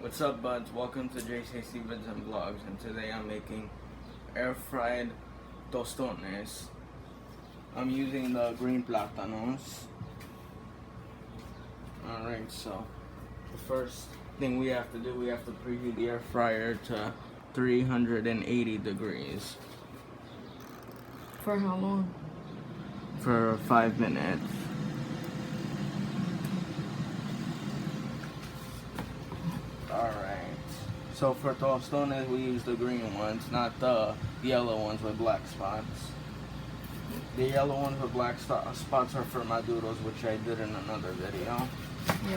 What's up, buds? Welcome to JC Vids and Vlogs, and today I'm making air fried tostones. I'm using the green Plantains. Alright, so the first thing we have to do, we have to preheat the air fryer to 380 degrees. For how long? For 5 minutes. Alright, so for tostones we use the green ones, not the yellow ones with black spots. The yellow ones with black spots are for maduros, which I did in another video. Yeah.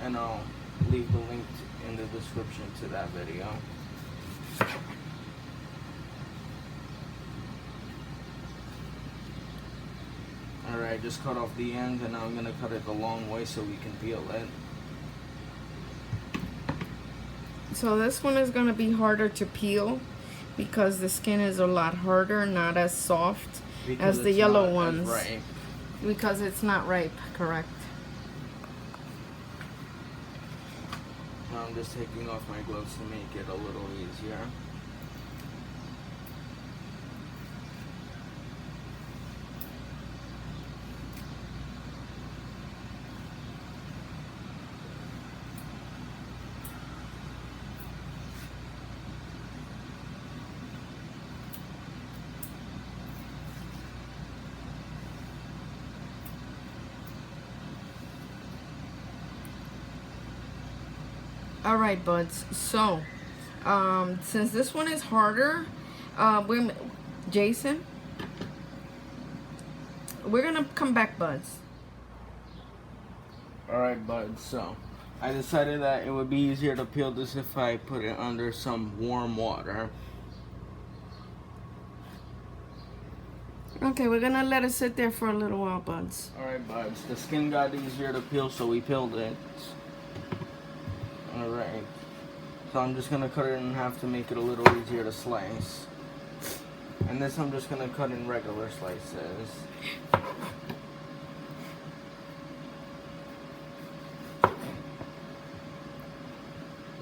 And I'll leave the link in the description to that video. Alright, just cut off the ends, and now I'm going to cut it the long way so we can peel it. So this one is going to be harder to peel because the skin is a lot harder, not as soft as the yellow ones. Ripe. Because it's not ripe, correct. Now I'm just taking off my gloves to make it a little easier. All right, buds. So, since this one is harder, Jason, we're gonna come back, buds. Alright, buds, so I decided that it would be easier to peel this if I put it under some warm water. Okay, we're gonna let it sit there for a little while, buds. Alright, buds, the skin got easier to peel, so we peeled it. Alright, so I'm just gonna cut it in half to make it a little easier to slice. And this I'm just gonna cut in regular slices.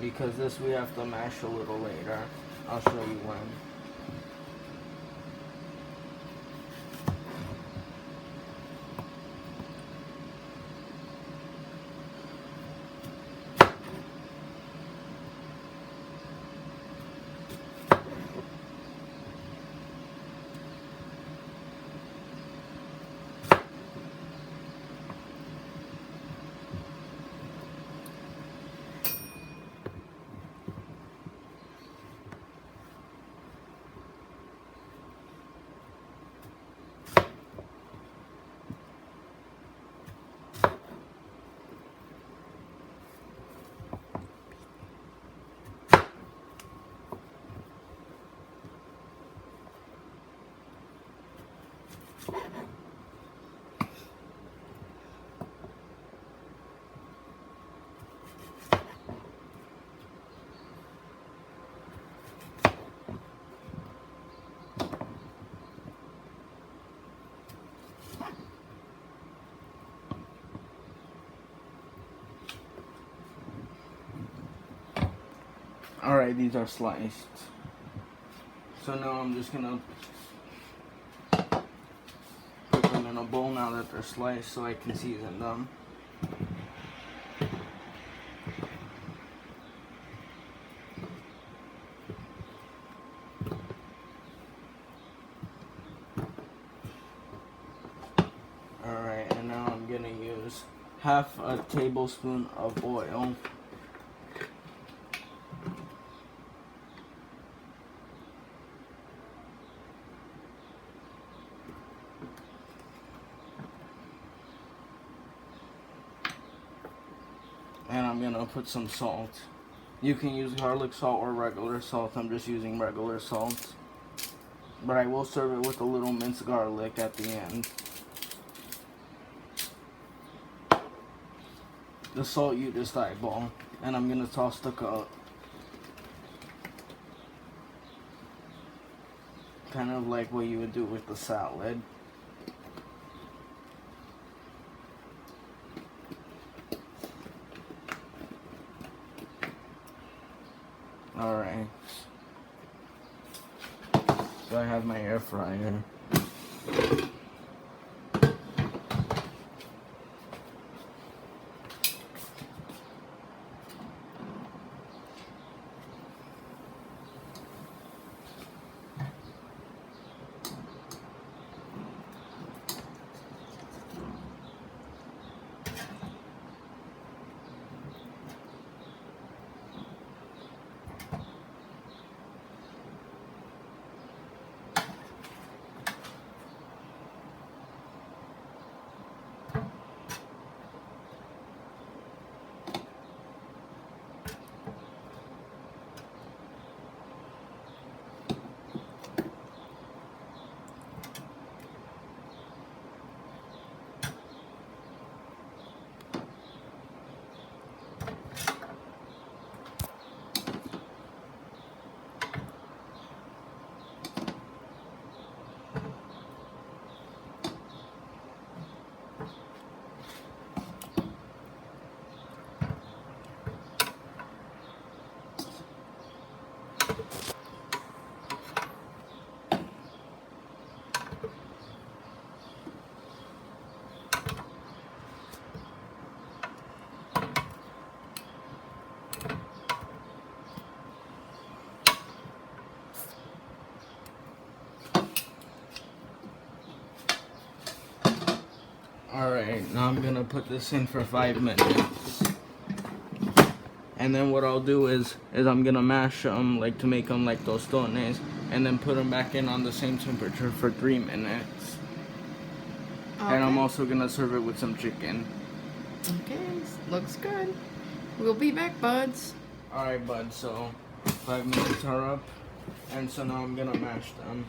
Because this we have to mash a little later. I'll show you when. Alright, these are sliced. So now I'm just gonna put them in a bowl now that they're sliced so I can season them. Alright, and now I'm gonna use half a tablespoon of oil. And I'm gonna put some salt. You can use garlic salt or regular salt. I'm just using regular salt. But I will serve it with a little minced garlic at the end. The salt you just eyeball. And I'm gonna toss the coat. Kind of like what you would do with the salad. Alright. So I have my air fryer. Alright, now I'm gonna put this in for 5 minutes. And then what I'll do is I'm gonna mash them like to make them like tostones, and then put them back in on the same temperature for 3 minutes. Okay. And I'm also gonna serve it with some chicken. Okay, looks good. We'll be back, buds. Alright, bud, so 5 minutes are up, and so now I'm gonna mash them.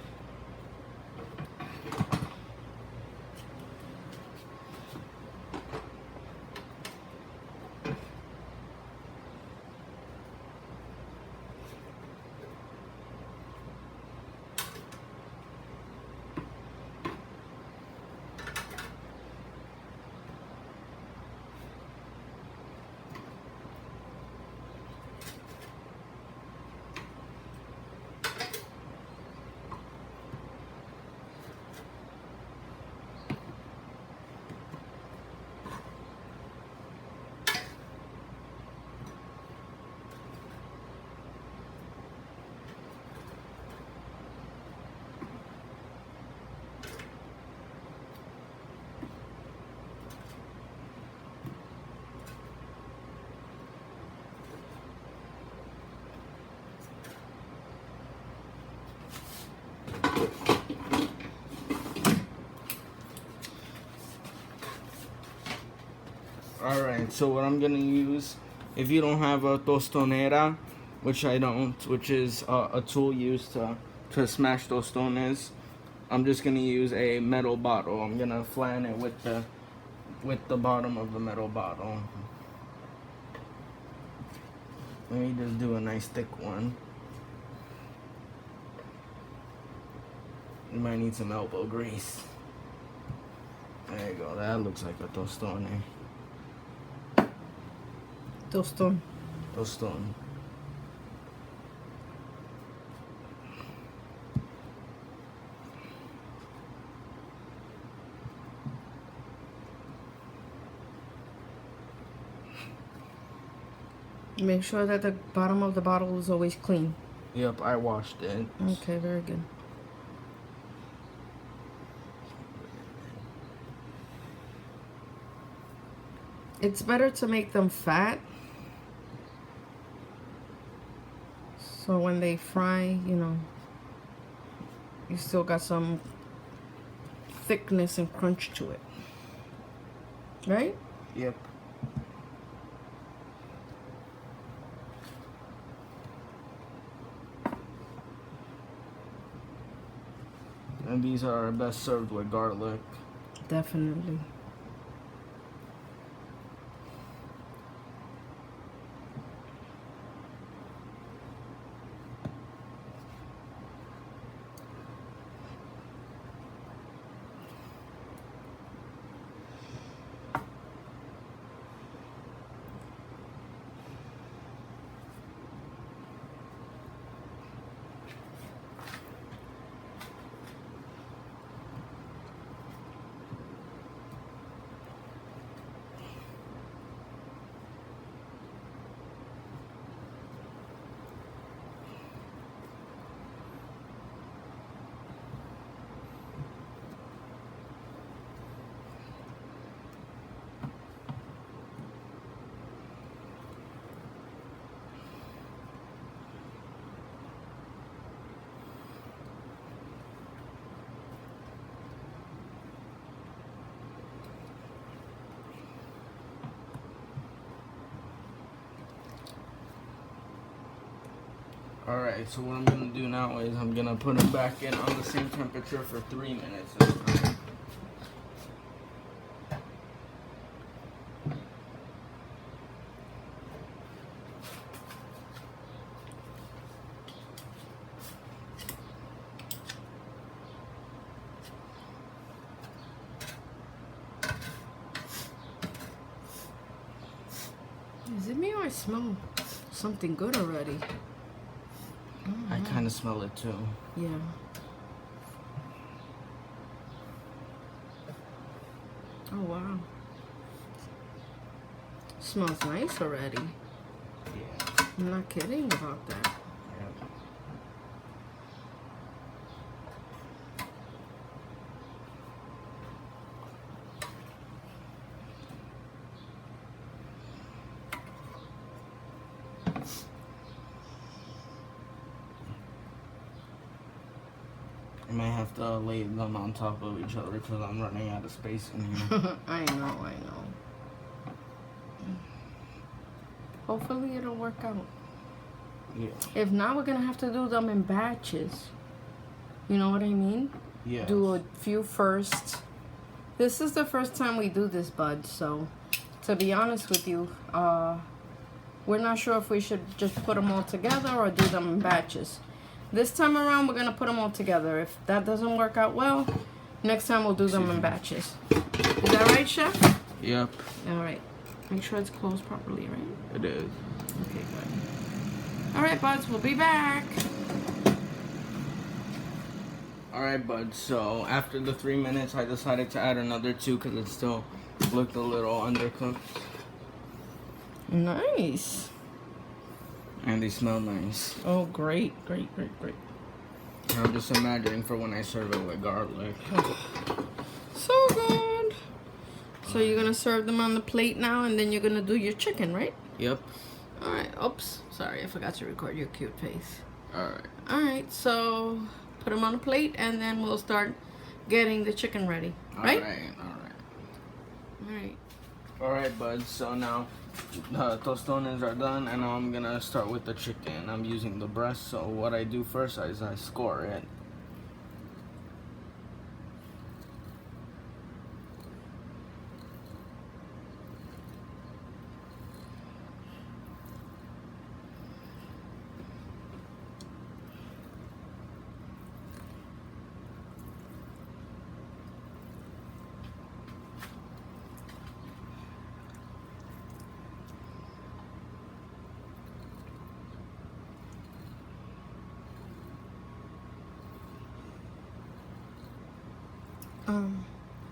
Alright, so what I'm gonna use, if you don't have a tostonera, which I don't, which is a tool used to smash tostones, I'm just gonna use a metal bottle. I'm gonna flatten it with the bottom of the metal bottle. Let me just do a nice thick one. You might need some elbow grease. There you go, that looks like a tostone. Tostón. Tostone. Make sure that the bottom of the bottle is always clean. Yep, I washed it. Okay, very good. It's better to make them fat, so when they fry, you know, you still got some thickness and crunch to it. Right? Yep. And these are best served with garlic. Definitely. Alright, so what I'm gonna do now is I'm gonna put it back in on the same temperature for 3 minutes this time. Is it me or I smell something good already? I kind of smell it too. Yeah. Oh wow. Smells nice already. Yeah. I'm not kidding about that. Yeah. I might have to lay them on top of each other because I'm running out of space in here. I know. Hopefully it'll work out. Yeah. If not, we're gonna have to do them in batches. You know what I mean? Yeah. Do a few first. This is the first time we do this, bud, so to be honest with you, we're not sure if we should just put them all together or do them in batches. This time around, we're gonna put them all together. If that doesn't work out well, next time we'll do them in batches. Is that right, Chef? Yep. All right. Make sure it's closed properly, right? It is. Okay, good. All right, buds, we'll be back. Alright, bud, so after the 3 minutes, I decided to add another 2 because it still looked a little undercooked. Nice. And they smell nice. Oh, great. I'm just imagining for when I serve it with garlic. So good. So you're going to serve them on the plate now, and then you're going to do your chicken, right? Yep. All right. Oops. Sorry, I forgot to record your cute face. Alright. All right. So put them on a plate, and then we'll start getting the chicken ready. Right? Alright. Alright, bud. So now the tostones are done, and now I'm gonna start with the chicken. I'm using the breast, so what I do first is I score it.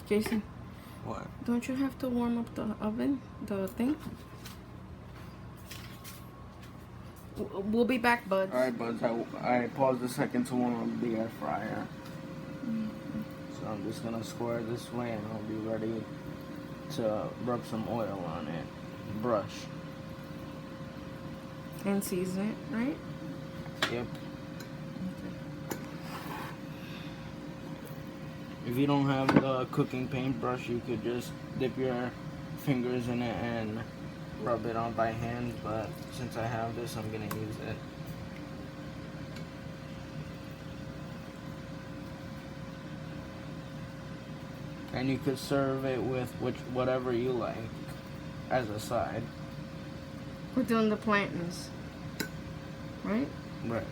Jason, What? don't you have to warm up the oven, the thing? We'll be back, buds. Alright, buds. I paused a second to warm up the air fryer. So I'm just gonna score it this way, and I'll be ready to rub some oil on it. Brush. And season it, right? Yep. If you don't have the cooking paintbrush, you could just dip your fingers in it and rub it on by hand, but since I have this, I'm gonna use it. And you could serve it with whatever you like as a side. We're doing the plantains, right? Right.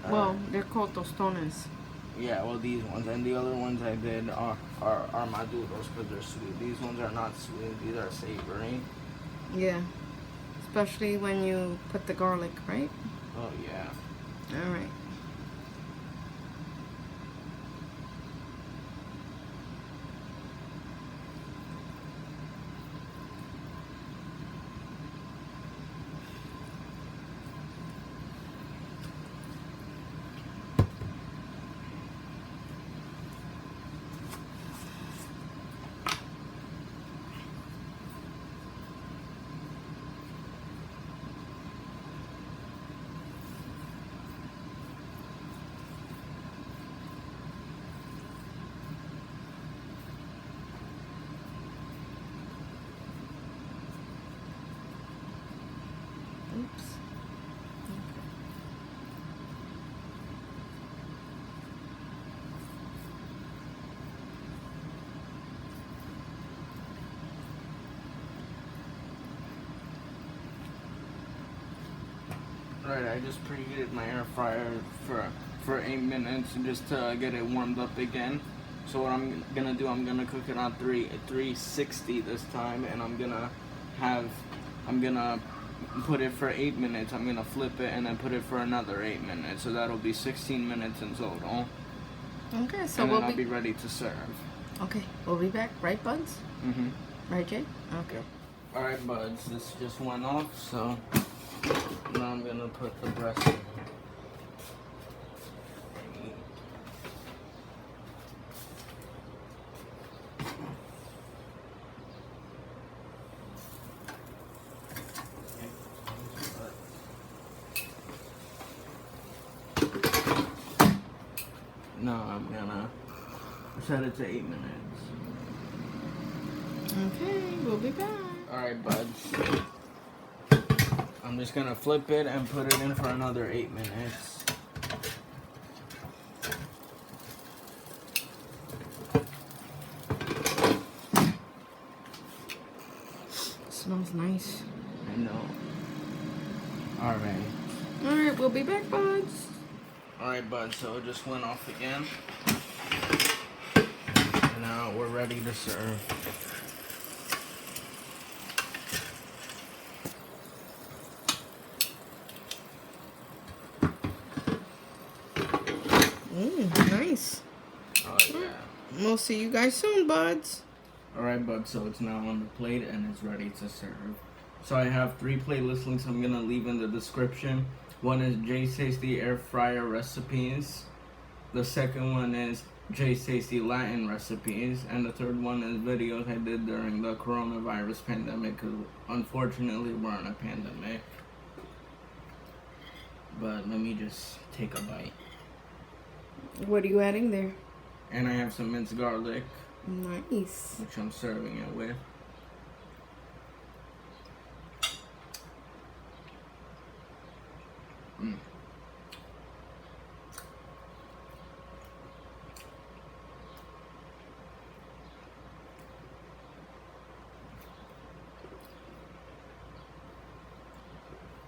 Well, they're called tostones. Yeah, well, these ones. And the other ones I did are maduros because they're sweet. These ones are not sweet. These are savory. Yeah. Especially when you put the garlic, right? Oh, yeah. All right. Alright, I just preheated my air fryer for 8 minutes just to get it warmed up again. So what I'm gonna do, I'm gonna cook it on 360 this time, and I'm gonna put it for 8 minutes. I'm gonna flip it and then put it for another 8 minutes. So that'll be 16 minutes in total. Okay, so and then I'll be ready to serve. Okay, we'll be back, right, Buds? Mhm. Right, Jay? Okay. All right, Buds. This just went off, so now I'm gonna put the breast in. Now I'm gonna set it to 8 minutes. Okay, we'll be back. Alright, Buds. I'm just gonna flip it and put it in for another 8 minutes. Smells nice. I know. Alright. Alright, we'll be back, Buds. Alright, Buds, so it just went off again. And now we're ready to serve. Nice. Oh, yeah. We'll see you guys soon, Buds. Alright, Buds, so it's now on the plate and it's ready to serve. So I have 3 playlist links I'm gonna leave in the description. One is Jay's Tasty Air Fryer Recipes. The second one is Jay's Tasty Latin Recipes. And the third one is videos I did during the coronavirus pandemic, because unfortunately we're in a pandemic. But let me just take a bite. What are you adding there? And I have some minced garlic, Nice. which I'm serving it with.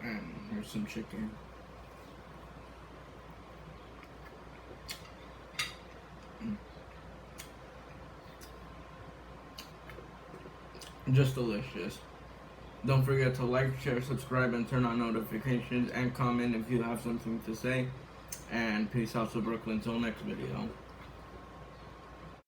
And here's some chicken. Just delicious. Don't forget to like, share, subscribe, and turn on notifications, and comment if you have something to say. And peace out to Brooklyn. Till next video.